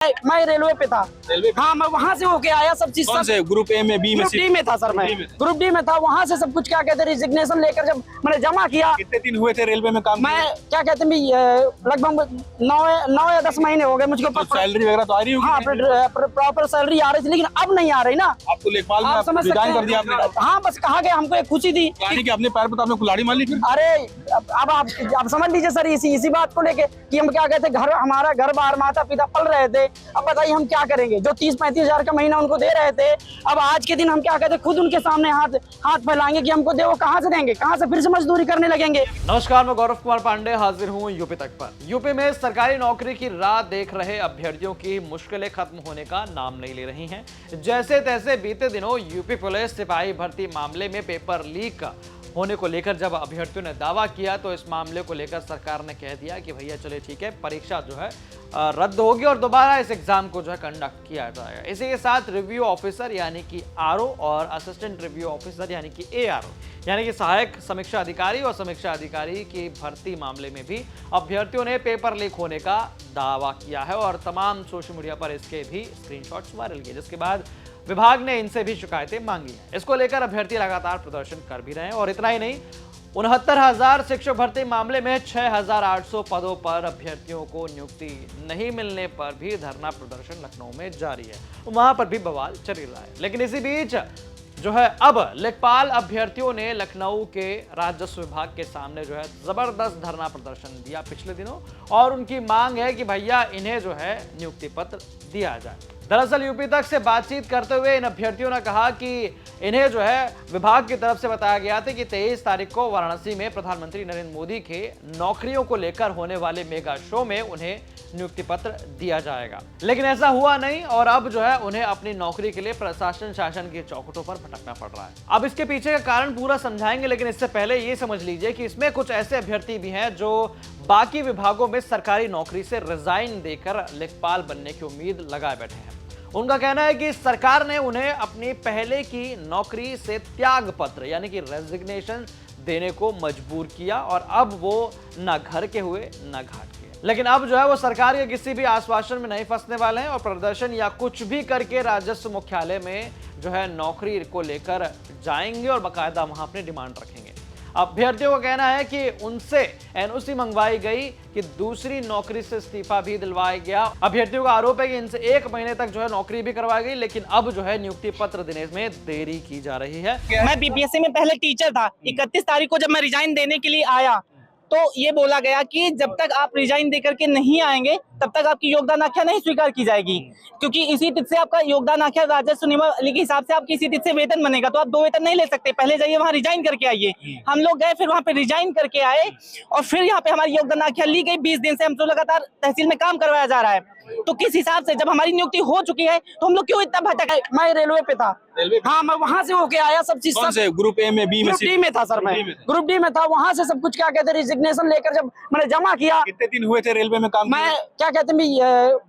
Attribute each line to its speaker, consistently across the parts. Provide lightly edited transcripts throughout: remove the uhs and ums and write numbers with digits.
Speaker 1: मैं रेलवे पे था।
Speaker 2: रेलवे पे?
Speaker 1: हाँ, मैं वहाँ से होके आया सब चीज।
Speaker 2: कौन से ग्रुप ए में, बी में?
Speaker 1: ग्रुप डी में था सर, मैं ग्रुप डी में था। वहाँ से सब कुछ क्या कहते रिजिग्नेशन लेकर जब मैंने जमा किया।
Speaker 2: कितने दिन हुए थे रेलवे में काम?
Speaker 1: मैं क्या कहते लगभग 9 या 10 महीने हो गए मुझको।
Speaker 2: तो सैलरी वगैरह तो आ रही होगी?
Speaker 1: हाँ, प्रॉपर सैलरी आ रही थी, लेकिन अब नहीं आ रही ना।
Speaker 2: आपको लेखपाल में
Speaker 1: आप समझ सकते
Speaker 2: रिजाइन कर दिया
Speaker 1: हैं।
Speaker 2: आपने?
Speaker 1: हाँ, बस कहा गया, हमको एक खुशी थी
Speaker 2: यानी कि अपने पैर पर तो आपने कुल्हाड़ी मार ली फिर?
Speaker 1: अरे अब आप समझ लीजिए सर, इसी बात को लेके कि हम क्या कहते घर, हमारा घर बार माता पिता पल रहे थे। अब बताइए हम क्या करेंगे? जो 30-35 हजार का महीना उनको दे रहे थे, अब आज के दिन हम क्या कहते खुद उनके सामने हाथ फैलाएंगे कि हमको दे, वो कहाँ से देंगे? कहाँ से फिर से मजदूरी करने लगेंगे?
Speaker 3: नमस्कार, मैं गौरव कुमार पांडे हाजिर हूं यूपी तक पर। यूपी में सरकारी नौकरी की राह देख रहे अभ्यर्थियों की मुश्किलें खत्म होने का नाम नहीं ले रही हैं। जैसे तैसे बीते दिनों यूपी पुलिस सिपाही भर्ती मामले में पेपर लीक होने को लेकर जब अभ्यर्थियों ने दावा किया, तो इस मामले को लेकर सरकार ने कह दिया कि भैया चले ठीक है, परीक्षा जो है रद्द होगी और दोबारा इस एग्जाम को जो है कंडक्ट किया जाएगा। इसी के साथ रिव्यू ऑफिसर यानी कि आरओ और असिस्टेंट रिव्यू ऑफिसर यानी कि एआरओ यानी कि सहायक समीक्षा अधिकारी और समीक्षा अधिकारी की भर्ती मामले में भी अभ्यर्थियों ने पेपर लीक होने का दावा किया है और तमाम सोशल मीडिया पर इसके भी स्क्रीनशॉट्स वायरल किए, जिसके बाद विभाग ने इनसे भी शिकायतें मांगी हैं। इसको लेकर अभ्यर्थी लगातार प्रदर्शन कर भी रहे हैं और इतना ही नहीं, 69,000 शिक्षक भर्ती मामले में 6,800 पदों पर अभ्यर्थियों को नियुक्ति नहीं मिलने पर भी धरना प्रदर्शन लखनऊ में जारी है। वहां पर भी बवाल चल रहा है। लेकिन इसी बीच जो है अब लेखपाल अभ्यर्थियों ने लखनऊ के राजस्व विभाग के सामने जो है जबरदस्त धरना प्रदर्शन दिया पिछले दिनों, और उनकी मांग है कि भैया इन्हें जो है नियुक्ति पत्र दिया जाए। दरअसल यूपी तक से बातचीत करते हुए इन अभ्यर्थियों ने कहा कि इन्हें जो है विभाग की तरफ से बताया गया था कि 23 तारीख को वाराणसी में प्रधानमंत्री नरेंद्र मोदी के नौकरियों को लेकर होने वाले मेगा शो में उन्हें नियुक्ति पत्र दिया जाएगा, लेकिन ऐसा हुआ नहीं और अब जो है उन्हें अपनी नौकरी के लिए प्रशासन शासन के चौखटों पर भटकना पड़ रहा है। अब इसके पीछे का कारण पूरा समझाएंगे, लेकिन इससे पहले ये समझ लीजिए कि इसमें कुछ ऐसे अभ्यर्थी भी हैं जो बाकी विभागों में सरकारी नौकरी से रिजाइन देकर लेखपाल बनने की उम्मीद लगाए बैठे हैं। उनका कहना है कि सरकार ने उन्हें अपनी पहले की नौकरी से त्याग पत्र यानी कि रेजिग्नेशन देने को मजबूर किया और अब वो ना घर के हुए ना घाट के। लेकिन अब जो है वो सरकार के किसी भी आश्वासन में नहीं फंसने वाले हैं और प्रदर्शन या कुछ भी करके राजस्व मुख्यालय में जो है नौकरी को लेकर जाएंगे और बाकायदा वहां अपनी डिमांड रखेंगे। अभ्यर्थियों का कहना है कि उनसे एनओसी मंगवाई गई कि दूसरी नौकरी से इस्तीफा भी दिलवाया गया। अभ्यर्थियों का आरोप है कि इनसे 1 महीने तक जो है नौकरी भी करवाई गई, लेकिन अब जो है नियुक्ति पत्र देने में देरी की जा रही है।
Speaker 1: मैं बीपीएससी में पहले टीचर था। 31 तारीख को जब मैं रिजाइन देने के लिए आया तो ये बोला गया कि जब तक आप रिजाइन देकर के नहीं आएंगे तब तक आपकी योगदान आख्या नहीं स्वीकार की जाएगी, क्योंकि इसी तिथि से आपका योगदान आख्या राजस्व नियमावली के हिसाब से आपकी इसी तिथि से वेतन बनेगा। तो आप 2 वेतन नहीं ले सकते, पहले जाइए वहाँ रिजाइन करके आइए। हम लोग गए, फिर वहाँ पे रिजाइन करके आए और फिर यहाँ पे हमारी योगदान आख्या ली गई। 20 दिन से हम तो लगातार तहसील में काम करवाया जा रहा है। तो किस हिसाब से जब हमारी नियुक्ति हो चुकी है तो हम लोग क्यों इतना भटक? मैं रेलवे पे था।
Speaker 2: रेलवे पे?
Speaker 1: हाँ, मैं वहाँ से होके आया सब चीज।
Speaker 2: कौन से ग्रुप ए में, बी में?
Speaker 1: ग्रुप डी में था सर, मैं ग्रुप डी में था। वहाँ से सब कुछ क्या कहते रिजिग्नेशन लेकर जब मैंने जमा किया।
Speaker 2: कितने दिन हुए थे रेलवे में काम?
Speaker 1: मैं क्या कहते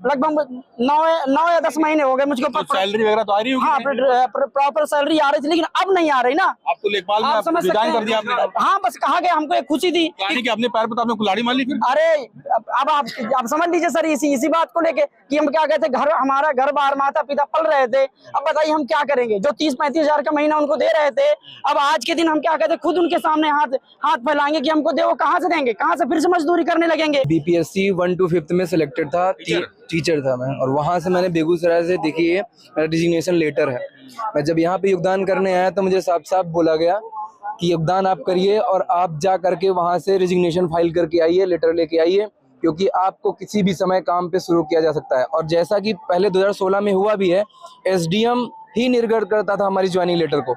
Speaker 1: लगभग 9 या 10 महीने हो गए मुझको।
Speaker 2: तो सैलरी वगैरह तो आ रही होगी?
Speaker 1: हाँ, प्रॉपर सैलरी आ रही थी, लेकिन अब नहीं आ रही ना।
Speaker 2: आपको लेखपाल
Speaker 1: आप समझ
Speaker 2: में
Speaker 1: सकते
Speaker 2: रिजाइन कर दिया
Speaker 1: हैं।
Speaker 2: आपने?
Speaker 1: हाँ, बस कहा गया, हमको एक खुशी थी
Speaker 2: यानी कि अपने पैर पर तो आपने कुल्हाड़ी मार ली फिर?
Speaker 1: अरे अब आप समझ लीजिए सर, इसी बात को लेके कि हम क्या कहते घर, हमारा घर बार माता पिता पल रहे थे। अब बताइए हम क्या करेंगे? जो 30-35 हजार का महीना उनको दे रहे थे, अब आज के दिन हम क्या कहते खुद उनके सामने हाथ फैलाएंगे कि हमको दे, वो कहाँ से देंगे? कहाँ से फिर से मजदूरी करने लगेंगे?
Speaker 4: बीपीएससी 1 to 5th में सिलेक्टेड था, टीचर था मैं, और वहाँ से मैंने बेगूसराय से देखिए मेरा डिजिग्नेशन लेटर है। मैं जब यहाँ पे योगदान करने आया तो मुझे साफ साफ बोला गया कि योगदान आप करिए और आप जा करके वहाँ से रिजिग्नेशन फाइल करके आइए, लेटर लेके आइए, क्योंकि आपको किसी भी समय काम पे शुरू किया जा सकता है। और जैसा कि पहले 2016 में हुआ भी है, एसडीएम ही निर्गत करता था हमारी ज्वाइनिंग लेटर को।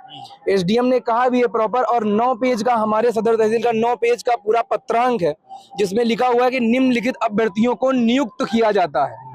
Speaker 4: एसडीएम ने कहा भी है प्रॉपर, और 9 पेज का हमारे सदर तहसील का 9 पेज का पूरा पत्रांक है जिसमें लिखा हुआ है कि निम्नलिखित अभ्यर्थियों को नियुक्त किया जाता है।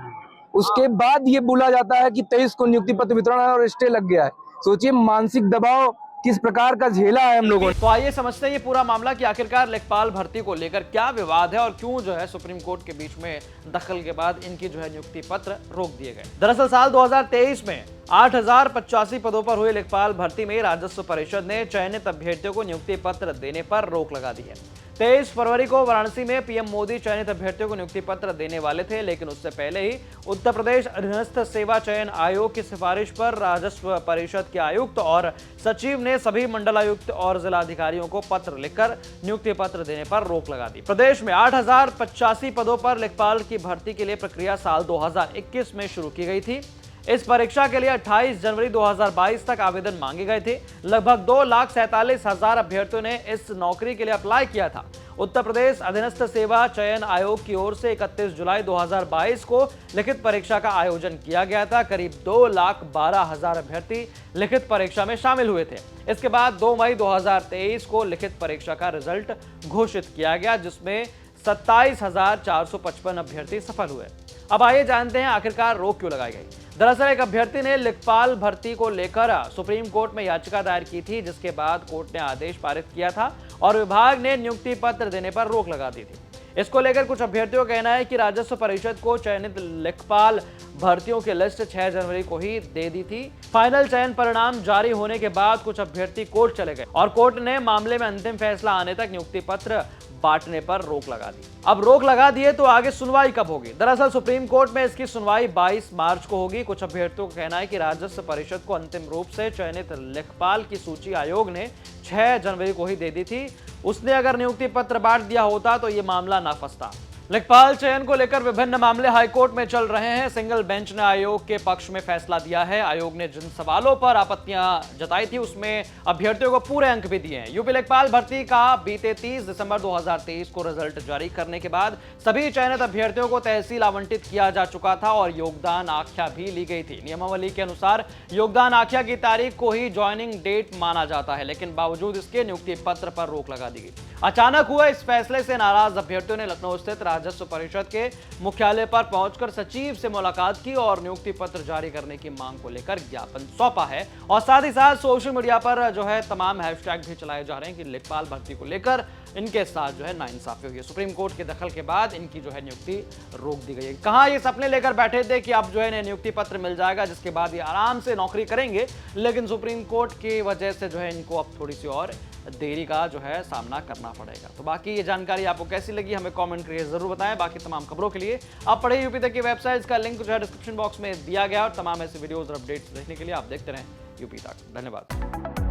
Speaker 4: उसके बाद ये बोला जाता है कि 23 को नियुक्ति पत्र वितरण है और स्टे लग गया है। सोचिए मानसिक दबाव किस प्रकार का झेला है हम लोगों ने।
Speaker 3: तो आइए समझते हैं ये पूरा मामला कि आखिरकार लेखपाल भर्ती को लेकर क्या विवाद है और क्यों जो है सुप्रीम कोर्ट के बीच में दखल के बाद इनकी जो है नियुक्ति पत्र रोक दिए गए। दरअसल साल 2023 में 8,085 पदों पर हुई लेखपाल भर्ती में राजस्व परिषद ने चयनित अभ्यर्थियों को नियुक्ति पत्र देने पर रोक लगा दी है। 23 फरवरी को वाराणसी में पीएम मोदी चयनित अभ्यर्थियों को नियुक्ति पत्र देने वाले थे, लेकिन उससे पहले ही उत्तर प्रदेश अधीनस्थ सेवा चयन आयोग की सिफारिश पर राजस्व परिषद के आयुक्त और सचिव ने सभी मंडलायुक्त और जिलाधिकारियों को पत्र लिखकर नियुक्ति पत्र देने पर रोक लगा दी। प्रदेश में 8085 पदों पर लेखपाल की भर्ती के लिए प्रक्रिया साल 2021 में शुरू की गई थी। इस परीक्षा के लिए 28 जनवरी 2022 तक आवेदन मांगे गए थे। लगभग 2,47,000 अभ्यर्थियों ने इस नौकरी के लिए अप्लाई किया था। उत्तर प्रदेश अधीनस्थ सेवा चयन आयोग की ओर से 31 जुलाई 2022 को लिखित परीक्षा का आयोजन किया गया था। करीब 2,12,000 अभ्यर्थी लिखित परीक्षा में शामिल हुए थे। इसके बाद 2 मई 2023 को लिखित परीक्षा का रिजल्ट घोषित किया गया, जिसमें 27,455 अभ्यर्थी सफल हुए। अब आइए जानते हैं आखिरकार रोक क्यों लगाई गई। दरअसल एक अभ्यर्थी ने लेखपाल भर्ती को लेकर सुप्रीम कोर्ट में याचिका दायर की थी, जिसके बाद कोर्ट ने आदेश पारित किया था और विभाग ने नियुक्ति पत्र देने पर रोक लगा दी थी। इसको लेकर कुछ अभ्यर्थियों का कहना है कि राजस्व परिषद को चयनित लेखपाल भर्तियों की लिस्ट 6 जनवरी को ही दे दी थी। फाइनल चयन परिणाम जारी होने के बाद कुछ अभ्यर्थी कोर्ट चले गए और कोर्ट ने मामले में अंतिम फैसला आने तक नियुक्ति पत्र बांटने पर रोक लगा दी। अब रोक लगा दिए तो आगे सुनवाई कब होगी? दरअसल सुप्रीम कोर्ट में इसकी सुनवाई 22 मार्च को होगी। कुछ अभ्यर्थियों का कहना है कि राजस्व परिषद को अंतिम रूप से चयनित लेखपाल की सूची आयोग ने 6 जनवरी को ही दे दी थी। उसने अगर नियुक्ति पत्र बांट दिया होता तो ये मामला ना फंसता। लेखपाल चयन को लेकर विभिन्न मामले हाईकोर्ट में चल रहे हैं। सिंगल बेंच ने आयोग के पक्ष में फैसला दिया है। आयोग ने जिन सवालों पर आपत्तियां जताई थी उसमें अभ्यर्थियों को पूरे अंक भी दिए हैं। यूपी लेखपाल भर्ती का बीते 30 दिसंबर 2023 को रिजल्ट जारी करने के बाद सभी चयनित अभ्यर्थियों को तहसील आवंटित किया जा चुका था और योगदान आख्या भी ली गई थी। नियमावली के अनुसार योगदान आख्या की तारीख को ही ज्वाइनिंग डेट माना जाता है, लेकिन बावजूद इसके नियुक्ति पत्र पर रोक लगा दी गई। अचानक हुए इस फैसले से नाराज अभ्यर्थियों ने लखनऊ स्थित राजस्व परिषद के मुख्यालय पर पहुंचकर सचिव से मुलाकात की और नियुक्ति पत्र जारी करने की मांग को लेकर ज्ञापन सौंपा है। और साथ ही साथ सोशल मीडिया पर जो है तमाम हैशटैग भी चलाए जा रहे हैं कि लेखपाल भर्ती को लेकर इनके साथ जो है नाइंसाफी हुई है। सुप्रीम कोर्ट के दखल के बाद इनकी जो है नियुक्ति रोक दी गई है। कहां ये सपने लेकर बैठे थे कि अब जो है नियुक्ति पत्र मिल जाएगा, जिसके बाद ये आराम से नौकरी करेंगे, लेकिन सुप्रीम कोर्ट की वजह से जो है इनको अब थोड़ी सी और देरी का जो है सामना करना पड़ेगा। तो बाकी ये जानकारी आपको कैसी लगी हमें कमेंट करके जरूर बताएं। बाकी तमाम खबरों के लिए आप पढ़े यूपी तक की वेबसाइट्स का लिंक जो है डिस्क्रिप्शन बॉक्स में दिया गया और तमाम ऐसे वीडियोस और अपडेट्स देखने के लिए आप देखते रहें यूपी तक। धन्यवाद।